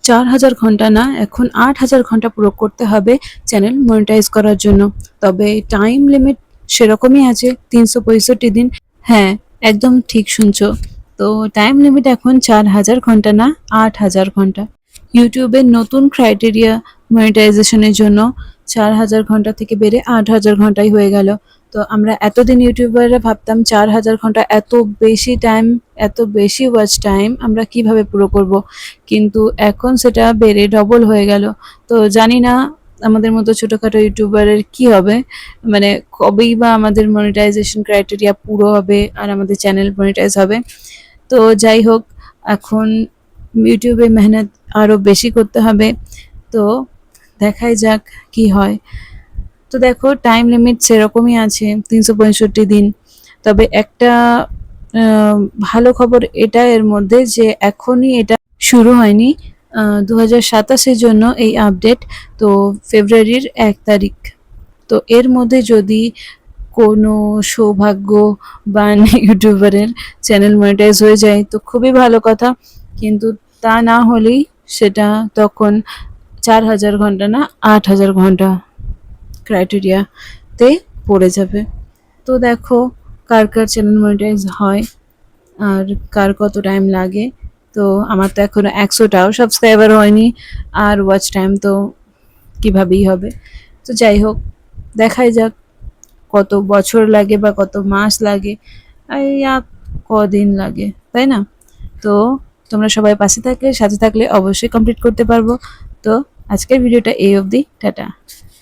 4000 ঘন্টা না, এখন 8000 ঘন্টা পুরো করতে হবে চ্যানেল মনিটাইজ করার জন্য। তবে টাইম লিমিট সেরকমই আছে 365 দিন। হ্যাঁ, একদম ঠিক শুনছো। তো টাইম লিমিট এখন 4000 ঘন্টা না, 8000 ঘন্টা। ইউটিউবের নতুন ক্রাইটেরিয়া মনিটাইজেশনের জন্য 4000 ঘন্টা থেকে বেড়ে 8000 ঘন্টাই হয়ে গেল। তো আমরা এতদিন ইউটিউবাররা ভাবতাম 4000 ঘন্টা এত বেশি টাইম, এত বেশি ওয়াচ টাইম আমরা কিভাবে পুরো করব, কিন্তু এখন সেটা বেড়ে ডবল হয়ে গেল। তো জানি না আমাদের মতো ছোটোখাটো ইউটিউবারের কি হবে, মানে কবেই বা আমাদের মনিটাইজেশন ক্রাইটেরিয়া পুরো হবে আর আমাদের চ্যানেল মনিটাইজ হবে। তো যাই হোক, এখন ইউটিউবে মেহনত আরও বেশি করতে হবে। তো দেখাই যাক কি হয়। তো দেখো টাইম লিমিট সেরকমই আছে 365 দিন। তবে একটা ভালো খবর এটা এর মধ্যে যে এখনই এটা শুরু হয়নি, 2027-এর জন্য এই আপডেট। তো ফেব্রুয়ারির 1 তারিখ। তো এর মধ্যে যদি কোনো সৌভাগ্যবান ইউটিউবারের চ্যানেল মনিটাইজ হয়ে যায় তো খুবই ভালো কথা, কিন্তু তা না হলেই সেটা তখন 4000 ঘন্টা না, 8000 ঘন্টা ক্রাইটেরিয়াতে পড়ে যাবে। তো দেখো কার কার চ্যানেল মনিটাইজ হয় আর কার কত টাইম লাগে। তো আমার তো এখনো 100টাও সাবস্ক্রাইবার হয়নি, আর ওয়াচ টাইম তো কীভাবেই হবে। তো যাই হোক, দেখাই যাক কত বছর লাগে বা কত মাস লাগে, কদিন লাগে, তাই না? তো তোমরা সবাই পাশে থাকলে, সাথে থাকলে অবশ্যই কমপ্লিট করতে পারবো। তো আজকের ভিডিওটা এই অবধি, টাটা।